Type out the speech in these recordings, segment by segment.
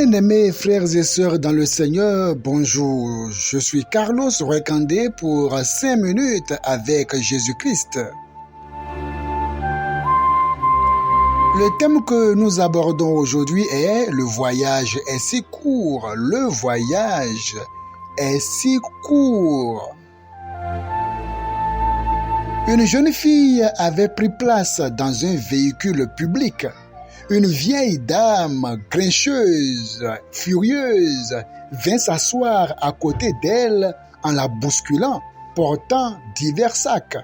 Bien-aimés frères et sœurs dans le Seigneur, bonjour. Je suis Carlos Recandé pour 5 minutes avec Jésus-Christ. Le thème que nous abordons aujourd'hui est « Le voyage est si court, le voyage est si court ». Une jeune fille avait pris place dans un véhicule public. Une vieille dame grincheuse, furieuse, vint s'asseoir à côté d'elle en la bousculant, portant divers sacs.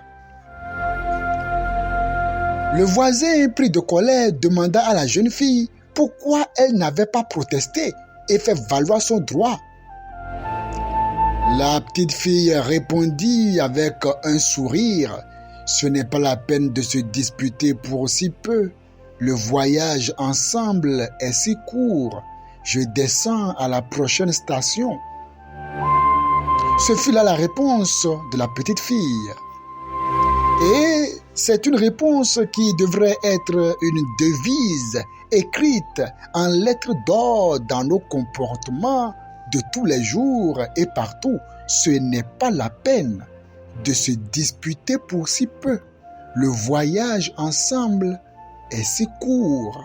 Le voisin, pris de colère, demanda à la jeune fille pourquoi elle n'avait pas protesté et fait valoir son droit. La petite fille répondit avec un sourire « Ce n'est pas la peine de se disputer pour si peu. Le voyage ensemble est si court. Je descends à la prochaine station. » Ce fut là la réponse de la petite fille. Et c'est une réponse qui devrait être une devise écrite en lettres d'or dans nos comportements de tous les jours et partout. Ce n'est pas la peine de se disputer pour si peu. Le voyage ensemble est si court.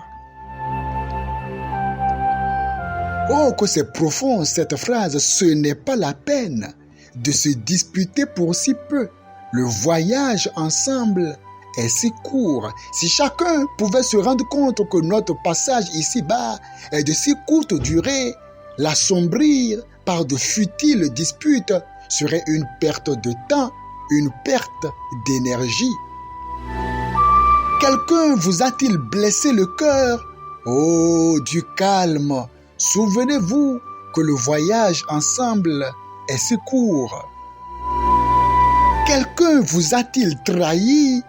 Oh, que c'est profond cette phrase. Ce n'est pas la peine de se disputer pour si peu. Le voyage ensemble est si court. Si chacun pouvait se rendre compte que notre passage ici-bas est de si courte durée, l'assombrir par de futiles disputes serait une perte de temps, une perte d'énergie. Quelqu'un vous a-t-il blessé le cœur? Oh, du calme. Souvenez-vous que le voyage ensemble est si court. Quelqu'un vous a-t-il trahi,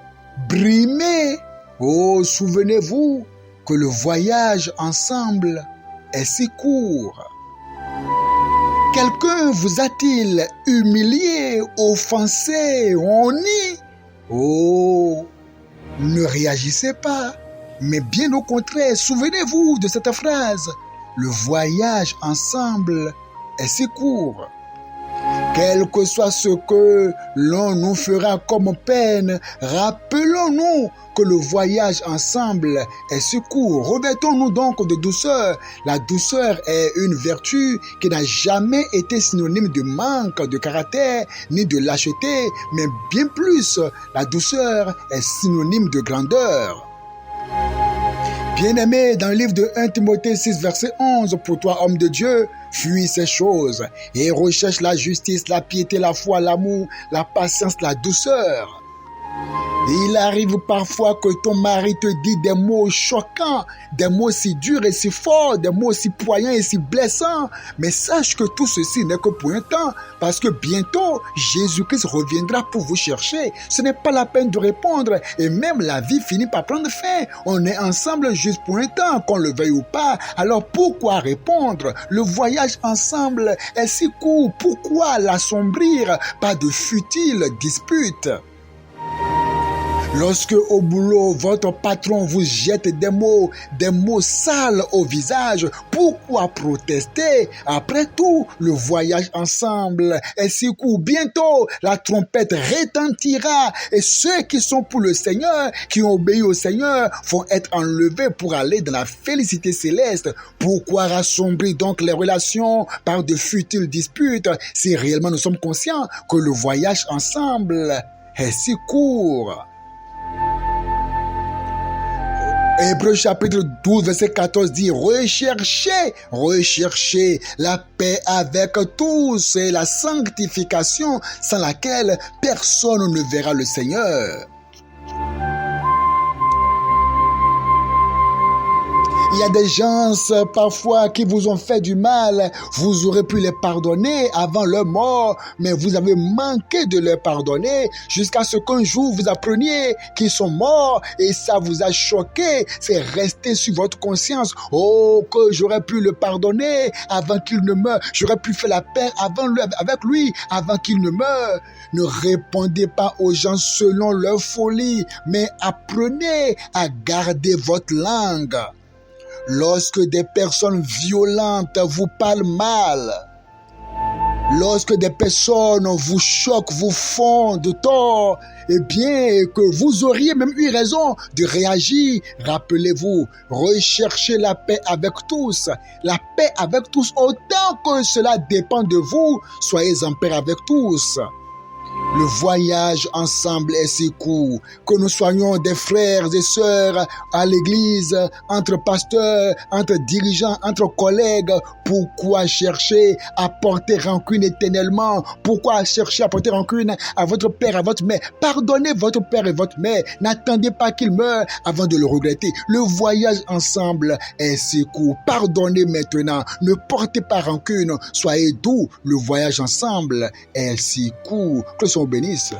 brimé? Oh, souvenez-vous que le voyage ensemble est si court. Quelqu'un vous a-t-il humilié, offensé, honni? Oh, ne réagissez pas, mais bien au contraire, souvenez-vous de cette phrase. Le voyage ensemble est si court. Quel que soit ce que l'on nous fera comme peine, rappelons-nous que le voyage ensemble est si court. Revêtons-nous donc de douceur. La douceur est une vertu qui n'a jamais été synonyme de manque de caractère ni de lâcheté, mais bien plus, la douceur est synonyme de grandeur. Bien-aimé, dans le livre de 1 Timothée 6, verset 11, pour toi, homme de Dieu, fuis ces choses et recherche la justice, la piété, la foi, l'amour, la patience, la douceur. Il arrive parfois que ton mari te dit des mots choquants, des mots si durs et si forts, des mots si poignants et si blessants. Mais sache que tout ceci n'est que pour un temps, parce que bientôt, Jésus-Christ reviendra pour vous chercher. Ce n'est pas la peine de répondre et même la vie finit par prendre fin. On est ensemble juste pour un temps, qu'on le veuille ou pas. Alors pourquoi répondre? Le voyage ensemble est si court. Pourquoi l'assombrir par de futiles disputes? Lorsque au boulot, votre patron vous jette des mots sales au visage, pourquoi protester? Après tout, le voyage ensemble est si court. Bientôt, la trompette retentira et ceux qui sont pour le Seigneur, qui ont obéi au Seigneur, vont être enlevés pour aller dans la félicité céleste. Pourquoi rassombrir donc les relations par de futiles disputes si réellement nous sommes conscients que le voyage ensemble est si court? Hébreux chapitre 12, verset 14 dit « Recherchez la paix avec tous et la sanctification sans laquelle personne ne verra le Seigneur. » Il y a des gens parfois qui vous ont fait du mal. Vous aurez pu les pardonner avant leur mort, mais vous avez manqué de leur pardonner jusqu'à ce qu'un jour vous appreniez qu'ils sont morts et ça vous a choqué. C'est resté sur votre conscience. Oh, que j'aurais pu le pardonner avant qu'il ne meure. J'aurais pu faire la paix avec lui avant qu'il ne meure. Ne répondez pas aux gens selon leur folie, mais apprenez à garder votre langue. Lorsque des personnes violentes vous parlent mal, lorsque des personnes vous choquent, vous font de tort, eh bien, que vous auriez même eu raison de réagir, rappelez-vous, recherchez la paix avec tous. La paix avec tous, autant que cela dépend de vous, soyez en paix avec tous. Le voyage ensemble est si court, que nous soyons des frères et sœurs à l'église, entre pasteurs, entre dirigeants, entre collègues. Pourquoi chercher à porter rancune éternellement? Pourquoi chercher à porter rancune à votre père, à votre mère? Pardonnez votre père et votre mère. N'attendez pas qu'il meure avant de le regretter. Le voyage ensemble est si court. Pardonnez maintenant. Ne portez pas rancune. Soyez doux. Le voyage ensemble est si court. Que le Seigneur bénisse.